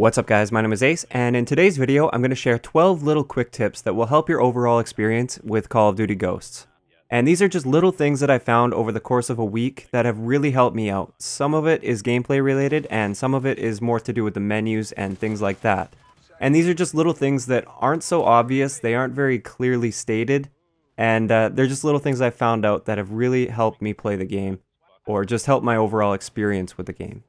What's up guys, my name is Ace, and in today's video I'm going to share 12 little quick tips that will help your overall experience with Call of Duty Ghosts. And these are just little things that I found over the course of a week that have really helped me out. Some of it is gameplay related, and some of it is more to do with the menus and things like that. And these are just little things that aren't so obvious, they aren't very clearly stated, and they're just little things I found out that have really helped me play the game, or just helped my overall experience with the game.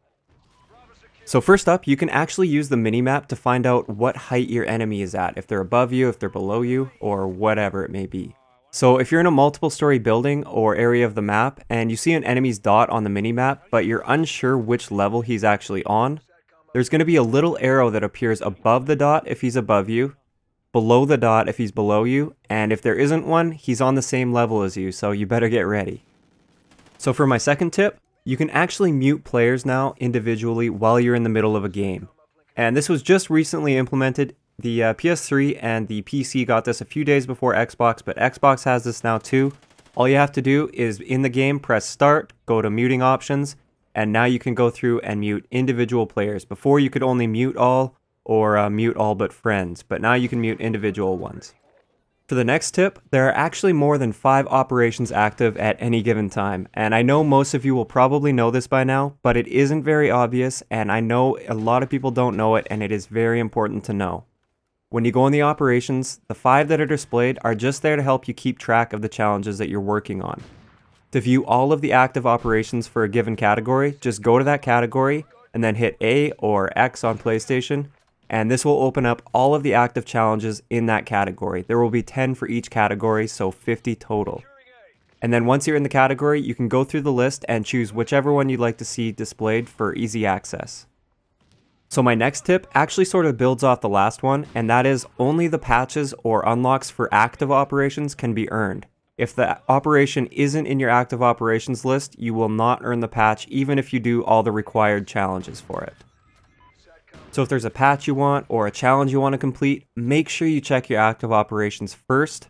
So first up, you can actually use the minimap to find out what height your enemy is at, if they're above you, if they're below you, or whatever it may be. So if you're in a multiple story building or area of the map and you see an enemy's dot on the minimap, but you're unsure which level he's actually on, there's going to be a little arrow that appears above the dot if he's above you, below the dot if he's below you, and if there isn't one, he's on the same level as you, so you better get ready. So for my second tip, you can actually mute players now individually while you're in the middle of a game. And this was just recently implemented. The PS3 and the PC got this a few days before Xbox, but Xbox has this now too. All you have to do is in the game, press start, go to muting options, and now you can go through and mute individual players. Before you could only mute all or mute all but friends, but now you can mute individual ones. For the next tip, there are actually more than 5 operations active at any given time, and I know most of you will probably know this by now, but it isn't very obvious, and I know a lot of people don't know it, and it is very important to know. When you go in the operations, the 5 that are displayed are just there to help you keep track of the challenges that you're working on. To view all of the active operations for a given category, just go to that category, and then hit A or X on PlayStation, and this will open up all of the active challenges in that category. There will be 10 for each category, so 50 total. And then once you're in the category, you can go through the list and choose whichever one you'd like to see displayed for easy access. So my next tip actually sort of builds off the last one, and that is only the patches or unlocks for active operations can be earned. If the operation isn't in your active operations list, you will not earn the patch even if you do all the required challenges for it. So if there's a patch you want or a challenge you want to complete, make sure you check your active operations first.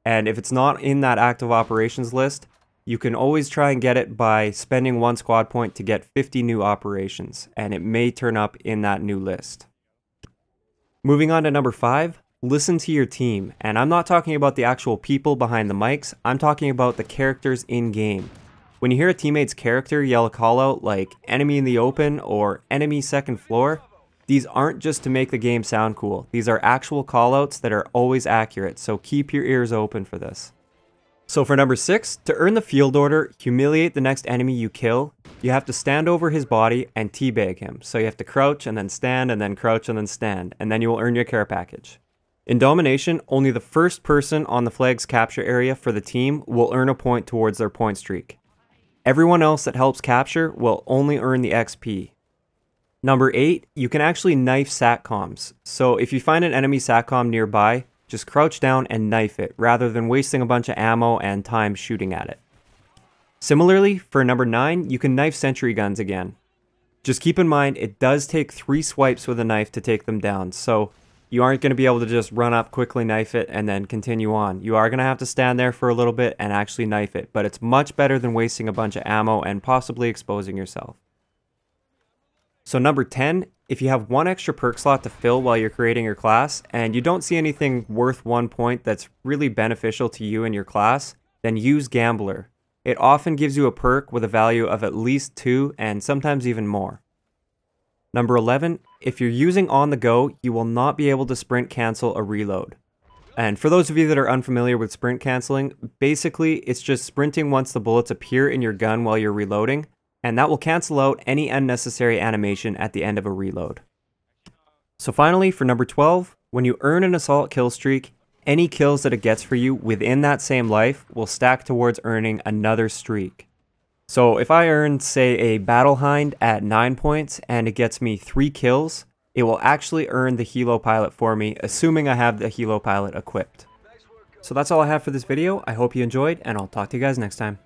And if it's not in that active operations list, you can always try and get it by spending 1 squad point to get 50 new operations, and it may turn up in that new list. Moving on to number 5, listen to your team. And I'm not talking about the actual people behind the mics, I'm talking about the characters in game. When you hear a teammate's character yell a call out like enemy in the open or enemy second floor, these aren't just to make the game sound cool. These are actual callouts that are always accurate, so keep your ears open for this. So for number 6, to earn the field order, humiliate the next enemy you kill, you have to stand over his body and teabag him. So you have to crouch and then stand and then crouch and then stand, and then you will earn your care package. In domination, only the first person on the flag's capture area for the team will earn a point towards their point streak. Everyone else that helps capture will only earn the XP. Number 8, you can actually knife SATCOMs. So if you find an enemy SATCOM nearby, just crouch down and knife it, rather than wasting a bunch of ammo and time shooting at it. Similarly, for number 9, you can knife sentry guns again. Just keep in mind, it does take 3 swipes with a knife to take them down, so you aren't going to be able to just run up, quickly knife it, and then continue on. You are going to have to stand there for a little bit and actually knife it, but it's much better than wasting a bunch of ammo and possibly exposing yourself. So number 10, if you have 1 extra perk slot to fill while you're creating your class, and you don't see anything worth 1 point that's really beneficial to you and your class, then use Gambler. It often gives you a perk with a value of at least 2 and sometimes even more. Number 11, if you're using on the go, you will not be able to sprint cancel a reload. And for those of you that are unfamiliar with sprint canceling, basically it's just sprinting once the bullets appear in your gun while you're reloading, and that will cancel out any unnecessary animation at the end of a reload. So finally, for number 12, when you earn an assault kill streak, any kills that it gets for you within that same life will stack towards earning another streak. So if I earn, say, a Battle Hind at 9 points and it gets me 3 kills, it will actually earn the Helo Pilot for me, assuming I have the Helo Pilot equipped. So that's all I have for this video. I hope you enjoyed, and I'll talk to you guys next time.